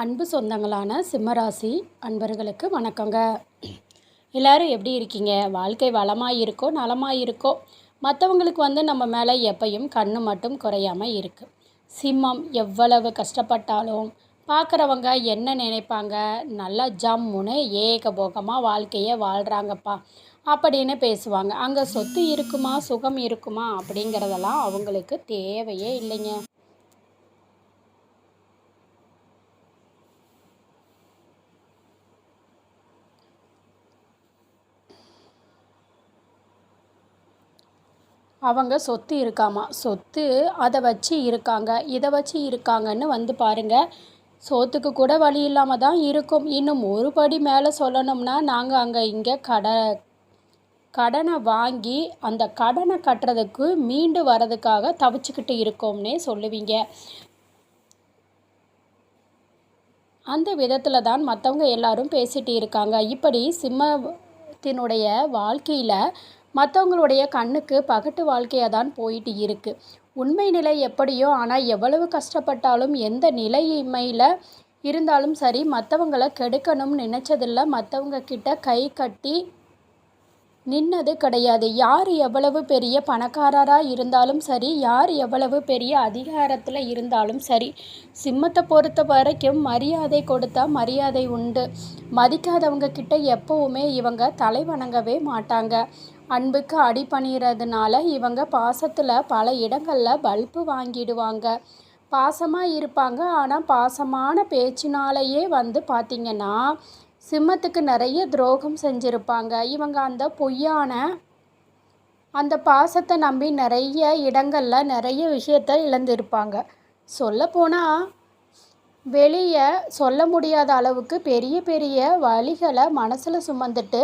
அன்பு சொந்தங்களான சிம்மராசி அன்பர்களுக்கு வணக்கங்க. எல்லோரும் எப்படி இருக்கீங்க? வாழ்க்கை வளமாக இருக்கோ நலமாக இருக்கோ? மற்றவங்களுக்கு நம்ம மேலே எப்பையும் கண்ணு மட்டும் குறையாமல் இருக்குது. சிம்மம் எவ்வளவு கஷ்டப்பட்டாலும் பார்க்குறவங்க என்ன நினைப்பாங்க, நல்லா ஜம்முன்னு ஏகபோகமாக வாழ்க்கையை வாழ்கிறாங்கப்பா அப்படின்னு பேசுவாங்க. அங்கே சொத்து இருக்குமா சுகம் இருக்குமா அப்படிங்கிறதெல்லாம் அவங்களுக்கு தேவையே இல்லைங்க. அவங்க சொத்து இருக்காமா, சொத்து அதை வச்சு இருக்காங்க, இதை வச்சு இருக்காங்கன்னு பாருங்கள். சோத்துக்கு கூட வழி இல்லாமல் தான் இருக்கும். இன்னும் ஒரு படி மேலே சொல்லணும்னா, நாங்கள் அங்கே இங்கே கடனை வாங்கி அந்த கடனை கட்டுறதுக்கு மீண்டு வர்றதுக்காக தவிச்சுக்கிட்டு இருக்கோம்னே சொல்லுவீங்க. அந்த விதத்தில் தான் மற்றவங்க எல்லாரும் பேசிகிட்டு இருக்காங்க. இப்படி சிம்மத்தினுடைய வாழ்க்கையில் மற்றவங்களுடைய கண்ணுக்கு பகட்டு வாழ்க்கையாக தான் போயிட்டு இருக்குது. உண்மை நிலை எப்படியோ, ஆனால் எவ்வளவு கஷ்டப்பட்டாலும் எந்த நிலைமையில் இருந்தாலும் சரி மற்றவங்களை கெடுக்கணும்னு நினச்சதில்ல. மற்றவங்க கிட்ட கை கட்டி நின்னது கிடையாது. யார் எவ்வளவு பெரிய பணக்காரராக இருந்தாலும் சரி, யார் எவ்வளவு பெரிய அதிகாரத்தில் இருந்தாலும் சரி, சிம்மத்தை பொறுத்த வரைக்கும் மரியாதை கொடுத்தா மரியாதை உண்டு. மதிக்காதவங்க கிட்ட எப்போவுமே இவங்க தலை வணங்கவே மாட்டாங்க. அன்புக்கு அடி பணிகிறதுனால இவங்க பாசத்தில் பல இடங்களில் பல்பு வாங்கிடுவாங்க. பாசமாக இருப்பாங்க. ஆனால் பாசமான பேச்சினாலேயே பார்த்திங்கன்னா சிம்மத்துக்கு நிறைய துரோகம் செஞ்சுருப்பாங்க. இவங்க அந்த பொய்யான அந்த பாசத்தை நம்பி நிறைய இடங்களில் நிறைய விஷயத்தை இழந்திருப்பாங்க. சொல்லப்போனால் வெளியே சொல்ல முடியாத அளவுக்கு பெரிய பெரிய வலிகளை மனசில் சுமந்துட்டு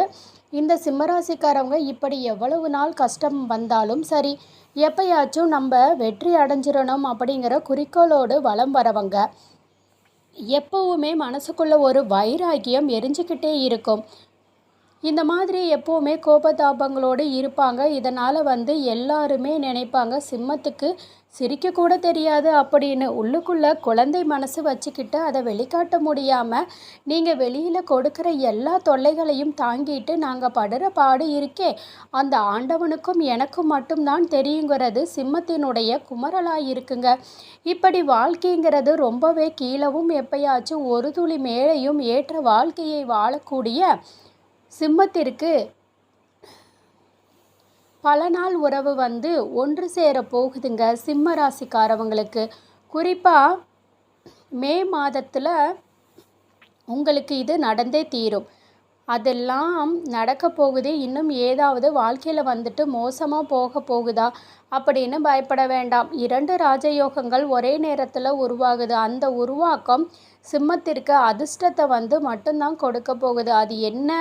இந்த சிம்மராசிக்காரவங்க இப்படி எவ்வளவு நாள் கஷ்டம் வந்தாலும் சரி, எப்பயாச்சும் நம்ம வெற்றி அடைஞ்சிடணும் அப்படிங்கிற குறிக்கோளோடு வலம் வரவங்க. எப்போவுமே மனசுக்குள்ளே ஒரு வைராக்கியம் எரிஞ்சுக்கிட்டே இருக்கும். இந்த மாதிரி எப்போவுமே கோபதாபங்களோடு இருப்பாங்க. இதனால் எல்லாருமே நினைப்பாங்க சிம்மத்துக்கு சிரிக்கக்கூட தெரியாது அப்படின்னு. உள்ளுக்குள்ளே குழந்தை மனசு வச்சுக்கிட்டு அதை வெளிக்காட்ட முடியாமல் நீங்கள் வெளியில் கொடுக்குற எல்லா தொல்லைகளையும் தாங்கிட்டு நாங்கள் படுற பாடு இருக்கே, அந்த ஆண்டவனுக்கும் எனக்கும் மட்டும்தான் தெரியுங்கிறது சிம்மத்தினுடைய குமரலாக இருக்குங்க. இப்படி வாழ்க்கைங்கிறது ரொம்பவே கீழவும் எப்பயாச்சும் ஒரு துளி மேலேயும் ஏற்ற வாழ்க்கையை வாழக்கூடிய சிம்மத்திற்கு பல நாள் உறவு ஒன்று சேர போகுதுங்க. சிம்ம ராசிக்காரவங்களுக்கு குறிப்பாக மே மாதத்தில் உங்களுக்கு இது நடந்தே தீரும். அதெல்லாம் நடக்க போகுது. இன்னும் ஏதாவது வாழ்க்கையில் மோசமாக போக போகுதா அப்படின்னு பயப்பட வேண்டாம். 2 ராஜயோகங்கள் ஒரே நேரத்தில் உருவாகுது. அந்த உருவாக்கம் சிம்மத்திற்கு அதிர்ஷ்டத்தை மட்டும்தான் கொடுக்க போகுது. அது என்ன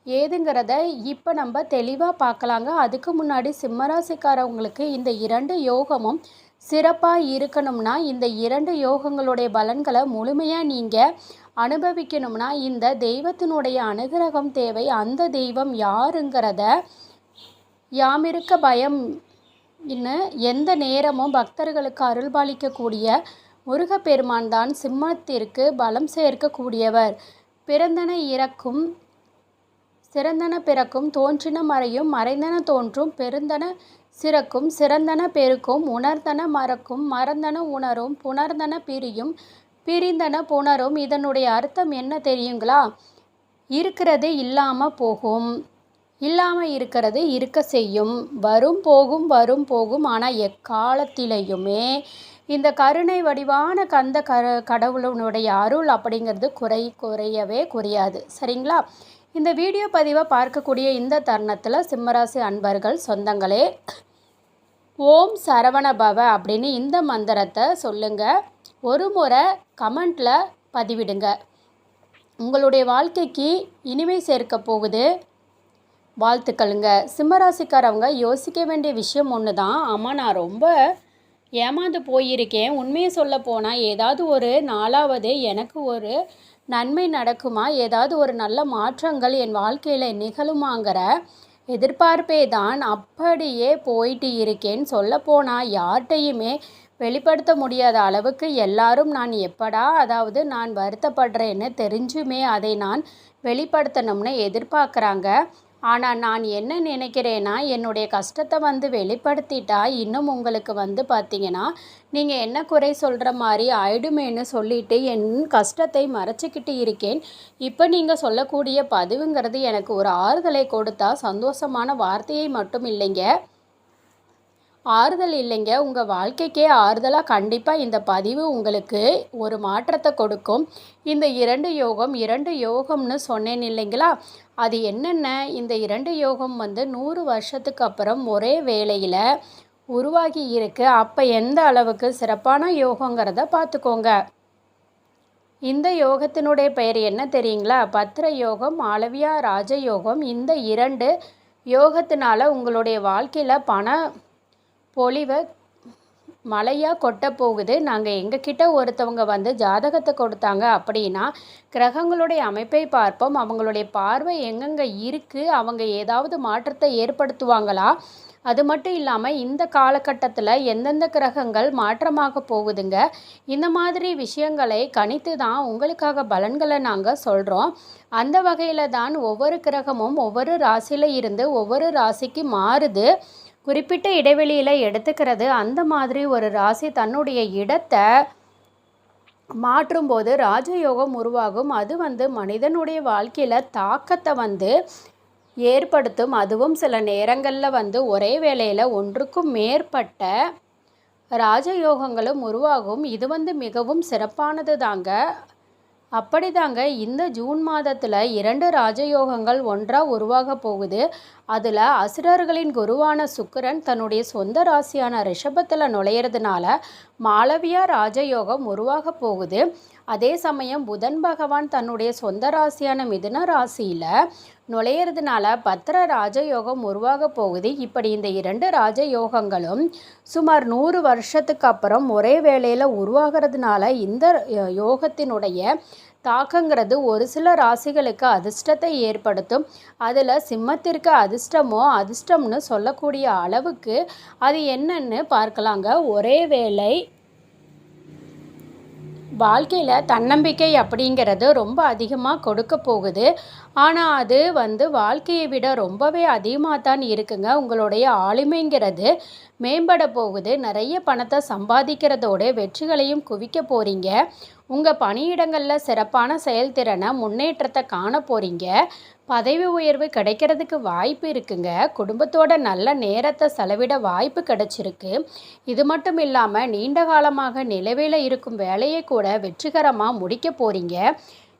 ஏதுங்கிறத இப்போ நம்ம தெளிவாக பார்க்கலாங்க. அதுக்கு முன்னாடி சிம்மராசிக்காரவங்களுக்கு இந்த 2 யோகமும் சிறப்பாக இருக்கணும்னா, இந்த 2 யோகங்களுடைய பலன்களை முழுமையாக நீங்கள் அனுபவிக்கணும்னா இந்த தெய்வத்தினுடைய அனுகிரகம் தேவை. அந்த தெய்வம் யாருங்கிறத யாமிருக்க பயம் இன்னும் எந்த நேரமும் பக்தர்களுக்கு அருள்பாலிக்கக்கூடிய முருகப்பெருமான் தான் சிம்மத்திற்கு பலம் சேர்க்கக்கூடியவர். பிறந்தன இறக்கும், சிறந்தன பிறக்கும், தோன்றின மறையும், மறைந்தன தோன்றும், பெருந்தன சிறக்கும், சிறந்தன பெருக்கும், உணர்ந்தன மறக்கும், மறந்தன உணரும், புணர்ந்தன பிரியும், பிரிந்தன புணரும். இதனுடைய அர்த்தம் என்ன தெரியுங்களா? இருக்கிறது இல்லாமல் போகும், இல்லாமல் இருக்கிறது இருக்க செய்யும், வரும் போகும் வரும் போகும். ஆனால் எக்காலத்திலையுமே இந்த கருணை வடிவான கந்த கடவுளுடைய அருள் அப்படிங்கிறது குறையவே குறையாது. சரிங்களா? இந்த வீடியோ பதிவை பார்க்கக்கூடிய இந்த தருணத்தில் சிம்மராசி அன்பர்கள் சொந்தங்களே, ஓம் சரவண பவ அப்படின்னு இந்த மந்திரத்தை சொல்லுங்கள். ஒரு முறை கமெண்டில் பதிவிடுங்க. உங்களுடைய வாழ்க்கைக்கு இனிமை சேர்க்க போகுது. வாழ்த்துக்களுங்க. சிம்மராசிக்காரவங்க யோசிக்க வேண்டிய விஷயம் ஒன்று தான். ஆமாம், நான் ரொம்ப ஏமாந்து போயிருக்கேன். உண்மையை சொல்ல போனால் ஏதாவது ஒரு நாளாவது எனக்கு ஒரு நன்மை நடக்குமா, ஏதாவது ஒரு நல்ல மாற்றங்கள் என் வாழ்க்கையில் நிகழுமாங்கிற எதிர்பார்ப்பே தான் அப்படியே போயிட்டு இருக்கேன்னு சொல்லப்போனால் யார்கிட்டையுமே வெளிப்படுத்த முடியாத அளவுக்கு எல்லாரும் நான் எப்படா அதாவது நான் வருத்தப்படுறேன்னு தெரிஞ்சுமே அதை நான் வெளிப்படுத்தணும்னு எதிர்பார்க்குறாங்க. ஆனால் நான் என்ன நினைக்கிறேன்னா, என்னுடைய கஷ்டத்தை வெளிப்படுத்திட்டா இன்னும் உங்களுக்கு பார்த்தீங்கன்னா, நீங்கள் என்ன குறை சொல்கிற மாதிரி ஆயிடுமேன்னு சொல்லிட்டு என் கஷ்டத்தை மறைச்சிக்கிட்டு இருக்கேன். இப்போ நீங்கள் சொல்லக்கூடிய பதிவுங்கிறது எனக்கு ஒரு ஆறுதலை கொடுத்தா சந்தோஷமான வார்த்தையை மட்டும் இல்லைங்க, ஆறுதல் இல்லைங்க, உங்கள் வாழ்க்கைக்கே ஆறுதலாக கண்டிப்பாக இந்த பதிவு உங்களுக்கு ஒரு மாற்றத்தை கொடுக்கும். இந்த 2 யோகம்னு சொன்னேன் இல்லைங்களா, அது என்னென்ன? இந்த 2 யோகம் 100 வருஷத்துக்கு அப்புறம் ஒரே வேளையில் உருவாகி இருக்குது. அப்போ எந்த அளவுக்கு சிறப்பான யோகங்கிறத பார்த்துக்கோங்க. இந்த யோகத்தினுடைய பெயர் என்ன தெரியுங்களா? பத்ர யோகம், மாளவியா ராஜயோகம். இந்த 2 யோகத்தினால உங்களுடைய வாழ்க்கையில் பண பொழிவை மழையாக கொட்ட போகுது. நாங்கள் எங்ககிட்ட ஒருத்தவங்க ஜாதகத்தை கொடுத்தாங்க அப்படின்னா, கிரகங்களுடைய அமைப்பை பார்ப்போம். அவங்களுடைய பார்வை எங்கெங்கே இருக்குது, அவங்க ஏதாவது மாற்றத்தை ஏற்படுத்துவாங்களா, அது மட்டும் இல்லாமல் இந்த காலகட்டத்தில் எந்தெந்த கிரகங்கள் மாற்றமாக போகுதுங்க, இந்த மாதிரி விஷயங்களை கணித்து தான் உங்களுக்காக பலன்களை நாங்கள் சொல்கிறோம். அந்த வகையில் தான் ஒவ்வொரு கிரகமும் ஒவ்வொரு ராசியில் இருந்து ஒவ்வொரு ராசிக்கு மாறுது. குறிப்பிட்ட இடைவெளியில் எடுத்துக்கிறது. அந்த மாதிரி ஒரு ராசி தன்னுடைய இடத்தை மாற்றும்போது ராஜயோகம் உருவாகும். அது மனிதனுடைய வாழ்க்கையில் தாக்கத்தை ஏற்படுத்தும். அதுவும் சில நேரங்களில் ஒரே வேளையில் ஒன்றுக்கும் மேற்பட்ட ராஜயோகங்களும் உருவாகும். இது மிகவும் சிறப்பானது தாங்க. அப்படிதாங்க இந்த ஜூன் மாதத்தில் 2 ராஜயோகங்கள் ஒன்றாக உருவாக போகுது. அதில் அசுரர்களின் குருவான சுக்கிரன் தன்னுடைய சொந்த ராசியான ரிஷபத்தில் நுழையிறதுனால மாளவியா ராஜயோகம் உருவாக போகுது. அதே சமயம் புதன் பகவான் தன்னுடைய சொந்த ராசியான மிதுன ராசியில் நுழையிறதுனால பத்திர ராஜயோகம் உருவாக போகுது. இப்படி இந்த 2 ராஜயோகங்களும் சுமார் 100 வருஷத்துக்கு அப்புறம் ஒரே வேளையில் உருவாகிறதுனால இந்த யோகத்தினுடைய தாக்கங்கிறது ஒரு சில ராசிகளுக்கு அதிர்ஷ்டத்தை ஏற்படுத்தும். அதில் சிம்மத்திற்கு அதிர்ஷ்டம்னு சொல்லக்கூடிய அளவுக்கு அது என்னன்னு பார்க்கலாங்க. ஒரே வேளை வாழ்க்கையில் தன்னம்பிக்கை அப்படிங்கிறது ரொம்ப அதிகமாக கொடுக்க போகுது. ஆனால் அது வாழ்க்கையை விட ரொம்பவே அதிகமாக தான் இருக்குங்க. உங்களுடைய ஆளுமைங்கிறது மேம்பட போகுது. நிறைய பணத்தை சம்பாதிக்கிறதோட வெற்றிகளையும் குவிக்க போகிறீங்க. உங்கள் பணியிடங்களில் சிறப்பான செயல்திறனை முன்னேற்றத்தை காண போகிறீங்க. பதவி உயர்வு கிடைக்கிறதுக்கு வாய்ப்பு இருக்குங்க. குடும்பத்தோட நல்ல நேரத்தை செலவிட வாய்ப்பு கிடைச்சிருக்கு. இது மட்டும் இல்லாமல் நீண்ட காலமாக நிலுவையில் இருக்கும் வேலையை கூட வெற்றிகரமாக முடிக்க போகிறீங்க.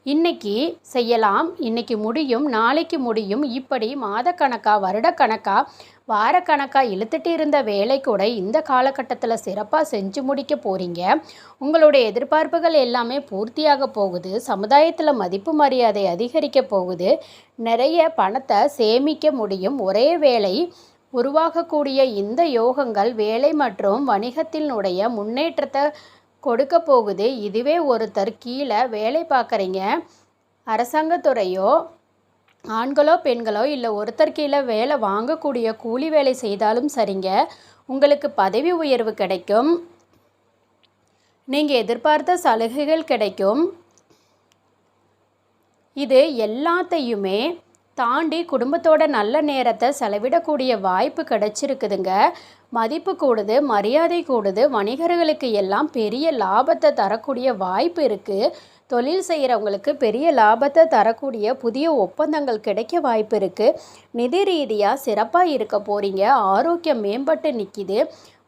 இன்னைக்கு செய்யலாம், இன்னைக்கு முடியும், நாளைக்கு முடியும், இப்படி மாதக்கணக்காக வருடக்கணக்காக வாரக்கணக்காக இழுத்துட்டு இருந்த வேலை கூட இந்த காலகட்டத்தில் சிறப்பாக செஞ்சு முடிக்க போகிறீங்க. உங்களுடைய எதிர்பார்ப்புகள் எல்லாமே பூர்த்தியாக போகுது. சமுதாயத்தில் மதிப்பு மரியாதை அதிகரிக்க போகுது. நிறைய பணத்தை சேமிக்க முடியும். ஒரே வேளை உருவாகக்கூடிய இந்த யோகங்கள் வேலை மற்றும் வணிகத்தினுடைய முன்னேற்றத்தை கொடுக்க போகுது. இதுவே ஒருத்தர் கீழே வேலை பார்க்குறீங்க, அரசாங்கத்துறையோ ஆண்களோ பெண்களோ இல்லை ஒருத்தர் கீழே வேலை வாங்கக்கூடிய கூலி வேலை செய்தாலும் சரிங்க, உங்களுக்கு பதவி உயர்வு கிடைக்கும். நீங்கள் எதிர்பார்த்த சலுகைகள் கிடைக்கும். இது எல்லாத்தையுமே தாண்டி குடும்பத்தோட நல்ல நேரத்தை செலவிடக்கூடிய வாய்ப்பு கிடைச்சிருக்குதுங்க. மதிப்பு கூடுது, மரியாதை கூடுது. வணிகர்களுக்கு எல்லாம் பெரிய லாபத்தை தரக்கூடிய வாய்ப்பு இருக்குது. தொழில் செய்கிறவங்களுக்கு பெரிய லாபத்தை தரக்கூடிய புதிய ஒப்பந்தங்கள் கிடைக்க வாய்ப்பு இருக்குது. நிதி ரீதியாக சிறப்பாக இருக்க போகிறீங்க. ஆரோக்கியம் மேம்பட்டு நிற்கிது.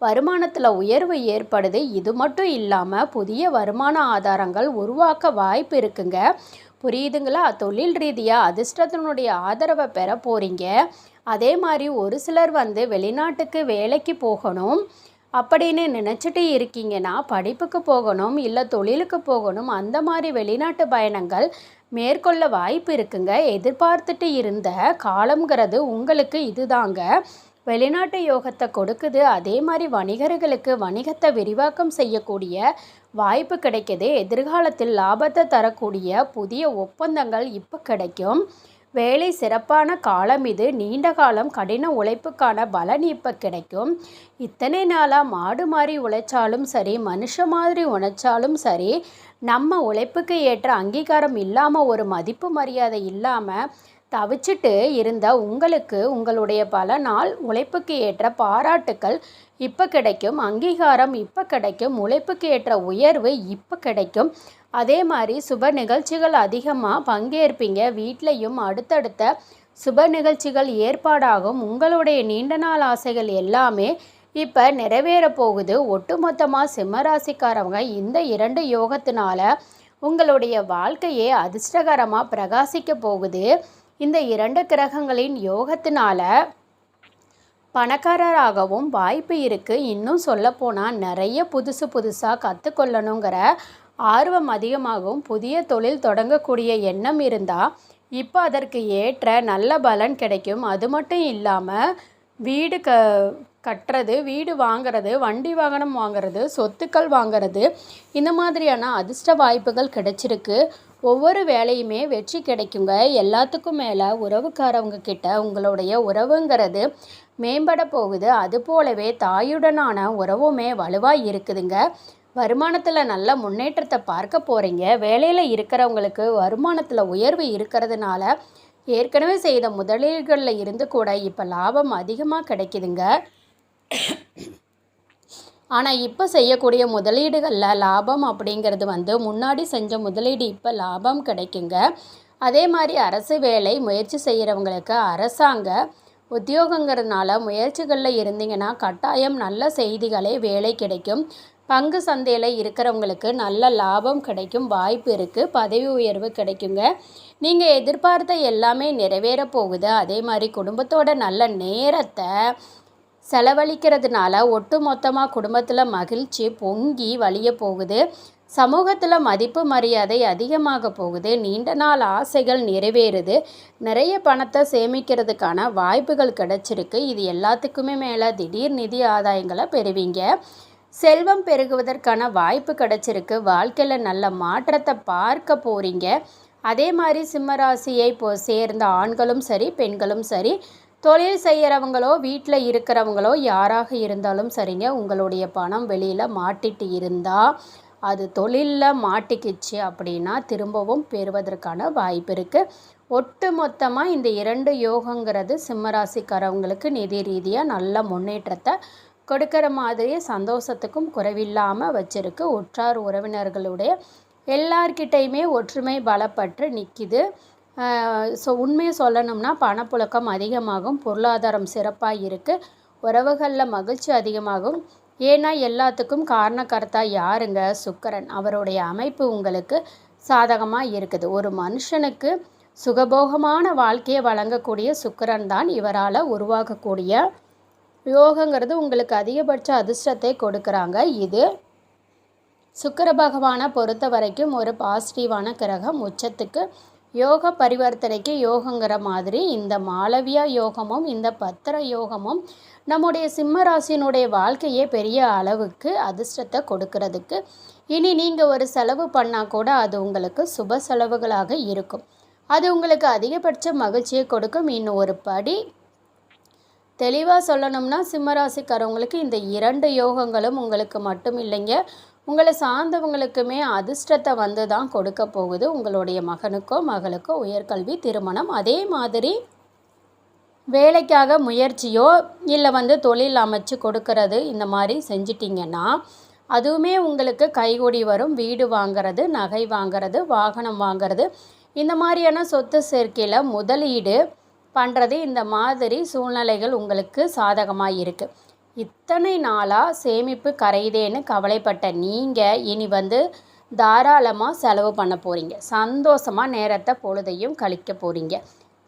வருமானத்தில் உயர்வு ஏற்படுது. இது மட்டும் இல்லாமல் புதிய வருமான ஆதாரங்கள் உருவாக்க வாய்ப்பு இருக்குங்க. புரியுதுங்களா? தொழில் ரீதியாக அதிர்ஷ்டத்தினுடைய ஆதரவை பெற போகிறீங்க. அதே மாதிரி ஒரு சிலர் வெளிநாட்டுக்கு வேலைக்கு போகணும் அப்படின்னு நினச்சிட்டு இருக்கீங்கன்னா, படிப்புக்கு போகணும் இல்லை தொழிலுக்கு போகணும், அந்த மாதிரி வெளிநாட்டு பயணங்கள் மேற்கொள்ள வாய்ப்பு இருக்குங்க. எதிர்பார்த்துட்டு இருந்த காலம்ங்கிறது உங்களுக்கு இதுதாங்க. வெளிநாட்டு யோகத்தை கொடுக்குது. அதே மாதிரி வணிகர்களுக்கு வணிகத்தை விரிவாக்கம் செய்யக்கூடிய வாய்ப்பு கிடைக்குது. எதிர்காலத்தில் லாபத்தை தரக்கூடிய புதிய ஒப்பந்தங்கள் இப்போ கிடைக்கும். வேலை சிறப்பான காலம் இது. நீண்ட காலம் கடின உழைப்புக்கான பலன் இப்போ கிடைக்கும். இத்தனை நாளாக மாடு மாதிரி உழைச்சாலும் சரி, மனுஷ மாதிரி உழைச்சாலும் சரி, நம்ம உழைப்புக்கு ஏற்ற அங்கீகாரம் இல்லாமல், ஒரு மதிப்பு மரியாதை இல்லாமல் தவிச்சிட்டு இருந்த உங்களுக்கு உங்களுடைய பல நாள் உழைப்புக்கு ஏற்ற பாராட்டுக்கள் இப்போ கிடைக்கும். அங்கீகாரம் இப்போ கிடைக்கும். உழைப்புக்கு ஏற்ற உயர்வு இப்போ கிடைக்கும். அதே மாதிரி சுப நிகழ்ச்சிகள் அதிகமாக பங்கேற்பீங்க. வீட்லேயும் அடுத்தடுத்த சுப நிகழ்ச்சிகள் ஏற்பாடாகும். உங்களுடைய நீண்ட நாள் ஆசைகள் எல்லாமே இப்போ நிறைவேற போகுது. ஒட்டுமொத்தமாக சிம்மராசிக்காரவங்க இந்த 2 யோகத்தினால உங்களுடைய வாழ்க்கையே அதிர்ஷ்டகரமாக பிரகாசிக்க போகுது. இந்த 2 கிரகங்களின் யோகத்தினால பணக்காரராகவும் வாய்ப்பு இருக்குது. இன்னும் சொல்லப்போனால் நிறைய புதுசாக கற்றுக்கொள்ளணுங்கிற ஆர்வம் அதிகமாகவும், புதிய தொழில் தொடங்கக்கூடிய எண்ணம் இருந்தால் இப்போ அதற்கு ஏற்ற நல்ல பலன் கிடைக்கும். அது மட்டும் இல்லாமல் வீடு கட்டுறது, வீடு வாங்கிறது, வண்டி வாகனம் வாங்கிறது, சொத்துக்கள் வாங்கிறது, இந்த மாதிரியான அதிர்ஷ்ட வாய்ப்புகள் கிடைச்சிருக்கு. ஒவ்வொரு வேலையுமே வெற்றி கிடைக்குங்க. எல்லாத்துக்கும் மேலே உறவுக்காரவங்க கிட்ட உங்களுடைய உறவுங்கிறது மேம்பட போகுது. அது போலவே தாயுடனான உறவுமே வலுவாக இருக்குதுங்க. வருமானத்தில் நல்ல முன்னேற்றத்தை பார்க்க போகிறீங்க. வேலையில் இருக்கிறவங்களுக்கு வருமானத்தில் உயர்வு இருக்கிறதுனால ஏற்கனவே செய்த முதலீடுகளில் இருந்து கூட இப்போ லாபம் அதிகமாக கிடைக்குதுங்க. ஆனால் இப்போ செய்யக்கூடிய முதலீடுகளில் லாபம் அப்படிங்கிறது முன்னாடி செஞ்ச முதலீடு இப்போ லாபம் கிடைக்குங்க. அதே மாதிரி அரசு வேலை முயற்சி செய்கிறவங்களுக்கு அரசாங்க உத்தியோகங்கிறதுனால முயற்சிகளில் இருந்தீங்கன்னா கட்டாயம் நல்ல செய்திகளே வேலை கிடைக்கும். பங்கு சந்தையில் இருக்கிறவங்களுக்கு நல்ல லாபம் கிடைக்கும் வாய்ப்பு இருக்குது. பதவி உயர்வு கிடைக்குங்க. நீங்கள் எதிர்பார்த்த எல்லாமே நிறைவேற போகுது. அதே மாதிரி குடும்பத்தோட நல்ல நேரத்தை செலவழிக்கிறதுனால ஒட்டுமொத்தமாக குடும்பத்தில் மகிழ்ச்சி பொங்கி வழிய போகுது. சமூகத்தில் மதிப்பு மரியாதை அதிகமாக போகுது. நீண்ட நாள் ஆசைகள் நிறைவேறுது. நிறைய பணத்தை சேமிக்கிறதுக்கான வாய்ப்புகள் கிடைச்சிருக்கு. இது எல்லாத்துக்குமே மேலே திடீர் நிதி ஆதாயங்களை பெறுவீங்க. செல்வம் பெருகுவதற்கான வாய்ப்பு கிடைச்சிருக்கு. வாழ்க்கையில் நல்ல மாற்றத்தை பார்க்க போகிறீங்க. அதே மாதிரி சிம்மராசியை சேர்ந்த ஆண்களும் சரி, பெண்களும் சரி, தொழில் செய்கிறவங்களோ வீட்டில் இருக்கிறவங்களோ யாராக இருந்தாலும் சரிங்க, உங்களுடைய பணம் வெளியில் மாட்டிட்டு இருந்தால், அது தொழிலில் மாட்டிக்கிச்சு அப்படின்னா திரும்பவும் பெறுவதற்கான வாய்ப்பு இருக்குது. ஒட்டு மொத்தமாக இந்த 2 யோகங்கிறது சிம்மராசிக்காரவங்களுக்கு நிதி ரீதியாக நல்ல முன்னேற்றத்தை கொடுக்குற மாதிரி சந்தோஷத்துக்கும் குறைவில்லாமல் வச்சுருக்கு. உற்றார் உறவினர்களுடைய எல்லார்கிட்டையுமே ஒற்றுமை பலப்பட்டு நிற்கிது. உண்மையை சொல்லணும்னா பணப்புழக்கம் அதிகமாகும். பொருளாதாரம் சிறப்பாக இருக்குது. உறவுகளில் மகிழ்ச்சி அதிகமாகும். ஏன்னா எல்லாத்துக்கும் காரணக்கர்த்தா யாருங்க? சுக்கிரன். அவருடைய அமைப்பு உங்களுக்கு சாதகமாக இருக்குது. ஒரு மனுஷனுக்கு சுகபோகமான வாழ்க்கையை வழங்கக்கூடிய சுக்கிரன் தான் இவரால் உருவாகக்கூடிய யோகங்கிறது உங்களுக்கு அதிகபட்ச அதிர்ஷ்டத்தை கொடுக்குறாங்க. இது சுக்கிர பகவானை பொறுத்த வரைக்கும் ஒரு பாசிட்டிவான கிரகம். உச்சத்துக்கு யோக பரிவர்த்தனைக்கு யோகங்கிற மாதிரி இந்த மாளவியா யோகமும் இந்த பத்திர யோகமும் நம்முடைய சிம்ம ராசியினுடைய வாழ்க்கையே பெரிய அளவுக்கு அதிர்ஷ்டத்தை கொடுக்கறதுக்கு. இனி நீங்கள் ஒரு செலவு பண்ணால் கூட அது உங்களுக்கு சுப செலவுகளாக இருக்கும். அது உங்களுக்கு அதிகபட்ச மகிழ்ச்சியை கொடுக்கும். இன்னும் ஒரு படி தெளிவாக சொல்லணும்னா சிம்மராசிக்காரவங்களுக்கு இந்த 2 யோகங்களும் உங்களுக்கு மட்டும் இல்லைங்க, உங்களை சார்ந்தவங்களுக்குமே அதிர்ஷ்டத்தை தான் கொடுக்க போகுது. உங்களுடைய மகனுக்கோ மகளுக்கோ உயர்கல்வி, திருமணம், அதே மாதிரி வேலைக்காக முயற்சியோ இல்லை தொழில் அமைச்சு கொடுக்கறது, இந்த மாதிரி செஞ்சிட்டிங்கன்னா அதுவுமே உங்களுக்கு கைகூடி வரும். வீடு வாங்கிறது, நகை வாங்கிறது, வாகனம் வாங்கிறது, இந்த மாதிரியான சொத்து சேர்க்கையில் முதலீடு பண்ணுறது, இந்த மாதிரி சூழ்நிலைகள் உங்களுக்கு சாதகமாக இருக்குது. இத்தனை நாளாக சேமிப்பு கரையுதேன்னு கவலைப்பட்ட நீங்கள் இனி தாராளமாக செலவு பண்ண போகிறீங்க. சந்தோஷமாக நேரத்தை பொழுதையும் கழிக்க போகிறீங்க.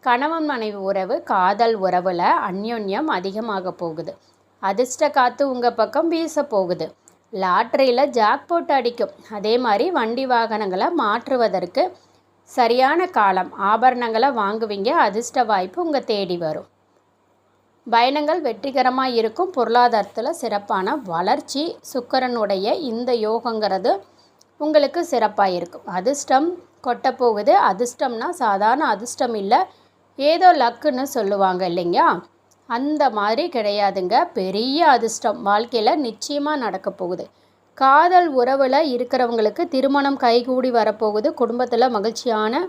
கணவன் மனைவி உறவு, காதல் உறவில் அந்யோன்யம் அதிகமாக போகுது. அதிர்ஷ்ட காற்று உங்கள் பக்கம் வீச போகுது. லாட்ரியில் ஜாக்பாட் அடிக்கும். அதே மாதிரி வண்டி வாகனங்களை மாற்றுவதற்கு சரியான காலம். ஆபரணங்களை வாங்குவீங்க. அதிர்ஷ்ட வாய்ப்பு உங்கள் தேடி வரும். பயணங்கள் வெற்றிகரமாக இருக்கும். பொருளாதாரத்தில் சிறப்பான வளர்ச்சி. சுக்கிரனுடைய இந்த யோகங்கிறது உங்களுக்கு சிறப்பாக இருக்கும். அதிர்ஷ்டம் கொட்ட போகுது. அதிர்ஷ்டம்னா சாதாரண அதிர்ஷ்டம் இல்லை, ஏதோ லக்குன்னு சொல்லுவாங்க இல்லைங்களா, அந்த மாதிரி கிடையாதுங்க. பெரிய அதிர்ஷ்டம் வாழ்க்கையில் நிச்சயமாக நடக்க போகுது. காதல் உறவில் இருக்கிறவங்களுக்கு திருமணம் கைகூடி வரப்போகுது. குடும்பத்தில் மகிழ்ச்சியான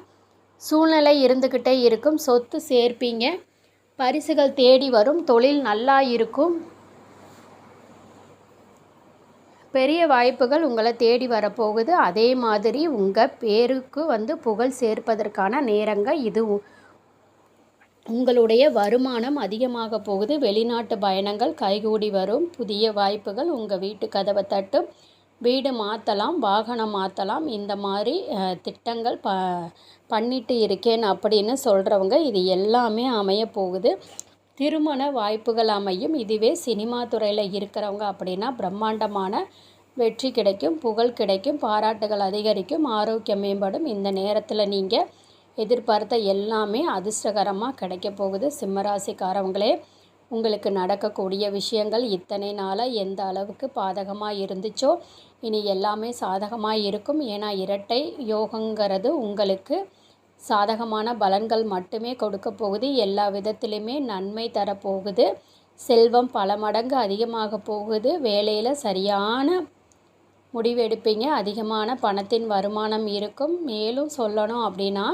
சூழ்நிலை இருந்துக்கிட்டே இருக்கும். சொத்து சேர்ப்பீங்க, பரிசுகள் தேடி வரும், தொழில் நல்லா இருக்கும், பெரிய வாய்ப்புகள் உங்களை தேடி வரப்போகுது. அதே மாதிரி உங்கள் பேருக்கு புகழ் சேர்ப்பதற்கான நேரங்க இது. உங்களுடைய வருமானம் அதிகமாக போகுது. வெளிநாட்டு பயணங்கள் கைகூடி வரும். புதிய வாய்ப்புகள் உங்கள் வீட்டு கதவை தட்டும். வீடு மாற்றலாம், வாகனம் மாற்றலாம், இந்த மாதிரி திட்டங்கள் பண்ணிட்டு இருக்கேன் அப்படின்னு சொல்கிறவங்க இது எல்லாமே அமைய போகுது. திருமண வாய்ப்புகள் அமையும். இதுவே சினிமா துறையில் இருக்கிறவங்க அப்படின்னா பிரம்மாண்டமான வெற்றி கிடைக்கும், புகழ் கிடைக்கும், பாராட்டுகள் அதிகரிக்கும், ஆரோக்கியம் மேம்படும். இந்த நேரத்தில் நீங்கள் எதிர்பார்த்த எல்லாமே அதிர்ஷ்டகரமாக கிடைக்க போகுது. சிம்மராசிக்காரவங்களே, உங்களுக்கு நடக்கக்கூடிய விஷயங்கள் இத்தனை நாளாக எந்த அளவுக்கு பாதகமாக இருந்துச்சோ இனி எல்லாமே சாதகமாக இருக்கும். ஏன்னா இரட்டை யோகங்கிறது உங்களுக்கு சாதகமான பலன்கள் மட்டுமே கொடுக்க போகுது. எல்லா விதத்திலுமே நன்மை தரப்போகுது. செல்வம் பல மடங்கு அதிகமாக போகுது. வேலையில் சரியான முடிவெடுப்பீங்க. அதிகமான பணத்தின் வருமானம் இருக்கும். மேலும் சொல்லணும் அப்படின்னா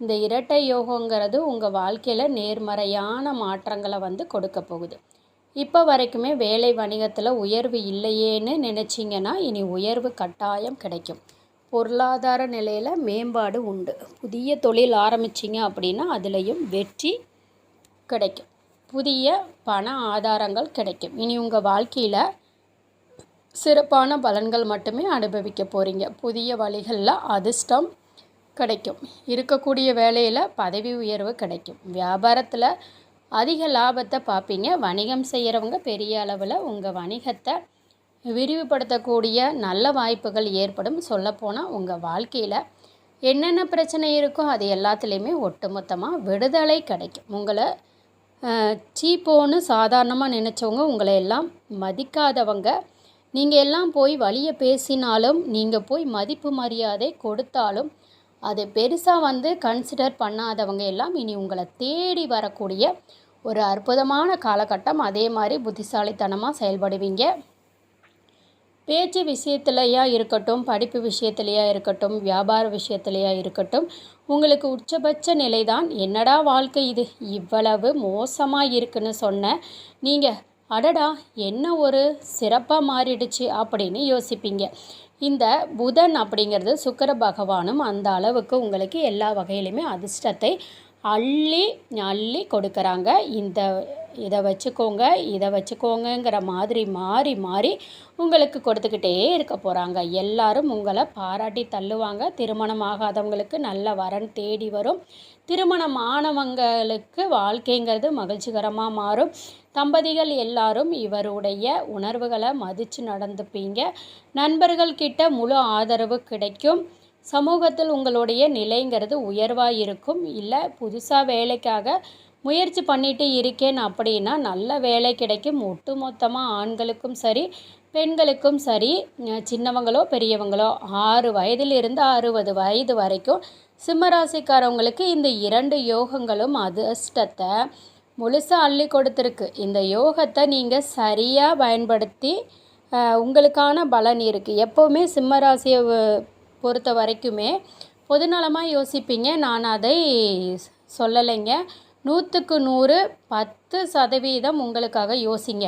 இந்த இரட்டை யோகங்கிறது உங்கள் வாழ்க்கையில் நேர்மறையான மாற்றங்களை கொடுக்க போகுது. இப்போ வரைக்குமே வேலை வணிகத்தில் உயர்வு இல்லையேன்னு நினச்சிங்கன்னா இனி உயர்வு கட்டாயம் கிடைக்கும். பொருளாதார நிலையில் மேம்பாடு உண்டு. புதிய தொழில் ஆரம்பிச்சிங்க அப்படின்னா அதுலேயும் வெற்றி கிடைக்கும். புதிய பண ஆதாரங்கள் கிடைக்கும். இனி உங்கள் வாழ்க்கையில் சிறப்பான பலன்கள் மட்டுமே அனுபவிக்க போகிறீங்க. புதிய வழிகளில் அதிர்ஷ்டம் கிடைக்கும். இருக்கக்கூடிய வேலையில் பதவி உயர்வு கிடைக்கும். வியாபாரத்தில் அதிக லாபத்தை பார்ப்பீங்க. வணிகம் செய்கிறவங்க பெரிய அளவில் உங்கள் வணிகத்தை விரிவுபடுத்தக்கூடிய நல்ல வாய்ப்புகள் ஏற்படும். சொல்லப்போனால் உங்கள் வாழ்க்கையில் என்னென்ன பிரச்சனை இருக்கோ அது எல்லாத்துலேயுமே ஒட்டுமொத்தமாக விடுதலை கிடைக்கும். உங்களை சீப்போன்னு சாதாரணமாக நினச்சவங்க, உங்களை எல்லாம் மதிக்காதவங்க, நீங்கள் எல்லாம் போய் வழியை பேசினாலும், நீங்கள் போய் மதிப்பு மரியாதை கொடுத்தாலும் அதை பெருசாக கன்சிடர் பண்ணாதவங்க எல்லாம் இனி உங்களை தேடி வரக்கூடிய ஒரு அற்புதமான காலகட்டம். அதே மாதிரி புத்திசாலித்தனமாக செயல்படுவீங்க. பேச்சு விஷயத்துலையா இருக்கட்டும், படிப்பு விஷயத்துலையா இருக்கட்டும், வியாபார விஷயத்துலையா இருக்கட்டும், உங்களுக்கு உச்சபட்ச நிலை தான். என்னடா வாழ்க்கை இது இவ்வளவு மோசமாக இருக்குன்னு சொன்ன நீங்கள், அடடா என்ன ஒரு சிறப்பாக மாறிடுச்சு அப்படின்னு யோசிப்பீங்க. இந்த புதன் அப்படிங்கிறது சுக்கிர பகவானும் அந்த அளவுக்கு உங்களுக்கு எல்லா வகையிலுமே அதிர்ஷ்டத்தை அள்ளி அள்ளி கொடுக்குறாங்க. இதை வச்சுக்கோங்கிற மாதிரி மாறி மாறி உங்களுக்கு கொடுத்துக்கிட்டே இருக்க போகிறாங்க. எல்லாரும் உங்களை பாராட்டி தள்ளுவாங்க. திருமணம் ஆகாதவங்களுக்கு நல்ல வரன் தேடி வரும். திருமணம் ஆனவங்களுக்கு வாழ்க்கைங்கிறது மகிழ்ச்சிகரமாக மாறும். தம்பதிகள் எல்லாரும் இவருடைய உணர்வுகளை மதித்து நடந்துப்பீங்க. நண்பர்கள் கிட்ட முழு ஆதரவு கிடைக்கும். சமூகத்தில் உங்களுடைய நிலைங்கிறது உயர்வாக இருக்கும். இல்லை புதுசாக வேலைக்காக முயற்சி பண்ணிட்டு இருக்கேன் அப்படின்னா நல்ல வேலை கிடைக்கும். ஒட்டுமொத்தமாக ஆண்களுக்கும் சரி பெண்களுக்கும் சரி, சின்னவங்களோ பெரியவங்களோ 6 வயதிலிருந்து 60 வயது வரைக்கும் சிம்மராசிக்காரவங்களுக்கு இந்த 2 யோகங்களும் அதிர்ஷ்டத்தை முழுசாக அள்ளி கொடுத்துருக்கு. இந்த யோகத்தை நீங்கள் சரியாக பயன்படுத்தி உங்களுக்கான பலன் இருக்குது. எப்போவுமே சிம்மராசியை பொறுத்த வரைக்குமே பொதுநலமாக யோசிப்பீங்க. நான் அதை சொல்லலைங்க. 100க்கு 100 10% உங்களுக்காக யோசிங்க.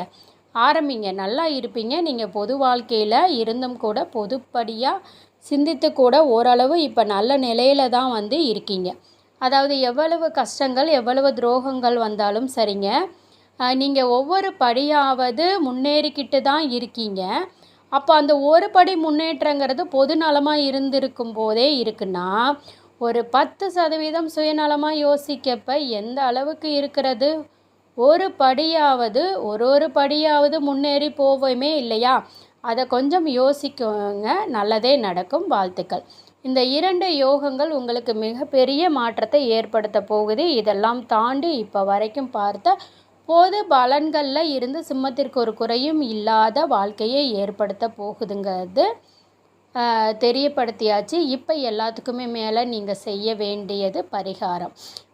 ஆரம்பிங்க. நல்லா இருப்பீங்க. நீங்கள் பொது வாழ்க்கையில் இருந்தும் கூட பொதுப்படியாக சிந்தித்து கூட ஓரளவு இப்போ நல்ல நிலையில் தான் இருக்கீங்க. அதாவது எவ்வளவு கஷ்டங்கள் எவ்வளவு துரோகங்கள் வந்தாலும் சரிங்க, நீங்கள் ஒவ்வொரு படியாவது முன்னேறிக்கிட்டு தான் இருக்கீங்க. அப்போ அந்த ஒரு படி முன்னேற்றங்கிறது பொது நலமாக இருந்திருக்கும் போதே இருக்குன்னா, ஒரு 10% சுயநலமாக யோசிக்கப்ப எந்த அளவுக்கு இருக்கிறது? ஒரு படியாவது முன்னேறி போவோமே இல்லையா? அதை கொஞ்சம் யோசிக்கோங்க. நல்லதே நடக்கும். வாழ்த்துக்கள். இந்த 2 யோகங்கள் உங்களுக்கு மிகப்பெரிய மாற்றத்தை ஏற்படுத்த போகுது. இதெல்லாம் தாண்டி இப்போ வரைக்கும் பார்த்த பொது பலன்களில் இருந்து சிம்மத்திற்கு ஒரு குறையும் இல்லாத வாழ்க்கையை ஏற்படுத்த போகுதுங்கிறது தெரியப்படுத்தியாச்சு. இப்போ எல்லாத்துக்குமே மேலே நீங்கள் செய்ய வேண்டியது பரிகாரம்.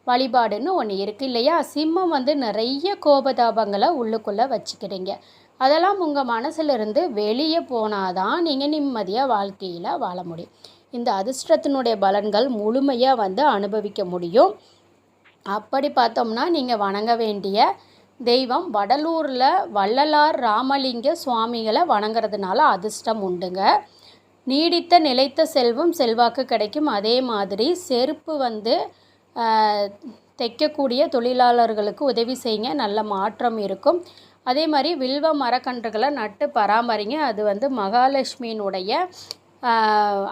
வழிபாடுன்னு ஒன்று இருக்குது இல்லையா? சிம்மம் வந்து நிறைய கோபதாபங்களை உள்ளுக்குள்ளே வச்சுக்கிறீங்க. அதெல்லாம் உங்கள் மனசிலிருந்து வெளியே போனால் தான் நீங்கள் நிம்மதியாக வாழ்க்கையில் வாழ முடியும். இந்த அதிர்ஷ்டத்தினுடைய பலன்கள் முழுமையாக வந்து அனுபவிக்க முடியும். அப்படி பார்த்தோம்னா நீங்கள் வணங்க வேண்டிய தெய்வம் வடலூரில் வள்ளலார் ராமலிங்க சுவாமிகளை வணங்குறதுனால அதிர்ஷ்டம் உண்டுங்க. நீடித்த நிலைத்த செல்வம் செல்வாக்கு கிடைக்கும். அதே மாதிரி செருப்பு வந்து தைக்கக்கூடிய தொழிலாளர்களுக்கு உதவி செய்யுங்க, நல்ல மாற்றம் இருக்கும். அதே மாதிரி வில்வ மரக்கன்றுகளை நட்டு பராமரிங்க. அது வந்து மகாலட்சுமியினுடைய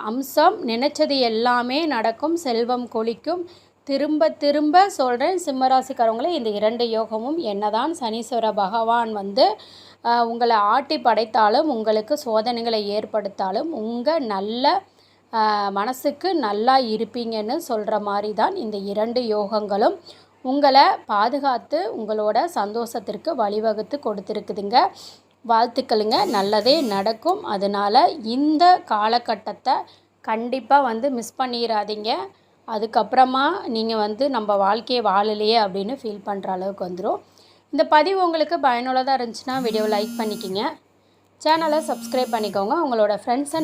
அம்சம். நினைச்சது எல்லாமே நடக்கும், செல்வம் கொழிக்கும். திரும்ப திரும்ப சொல்கிறேன் சிம்மராசிக்காரவங்களே, இந்த 2 யோகமும் என்னதான் சனீஸ்வர பகவான் வந்து உங்களை ஆட்டி படைத்தாலும், உங்களுக்கு சோதனைகளை ஏற்படுத்தாலும், உங்கள் நல்ல மனசுக்கு நல்லா இருப்பீங்கன்னு சொல்கிற மாதிரி தான் இந்த 2 யோகங்களும் உங்களை பாதுகாத்து உங்களோட சந்தோஷத்திற்கு வழிவகுத்து கொடுத்துருக்குதுங்க. வாழ்த்துக்களுங்க, நல்லதே நடக்கும். அதனால் இந்த காலகட்டத்தை கண்டிப்பாக வந்து மிஸ் பண்ணிடாதீங்க. அதுக்கப்புறமா நீங்கள் வந்து நம்ம வாழ்க்கையை வாழலையே அப்படின்னு ஃபீல் பண்ணுற அளவுக்கு வந்துடும். இந்த பதிவு உங்களுக்கு பயனுள்ளதாக இருந்துச்சுன்னா வீடியோவை லைக் பண்ணிக்கிங்க, சேனலை சப்ஸ்கிரைப் பண்ணிக்கோங்க. உங்களோட ஃப்ரெண்ட்ஸ்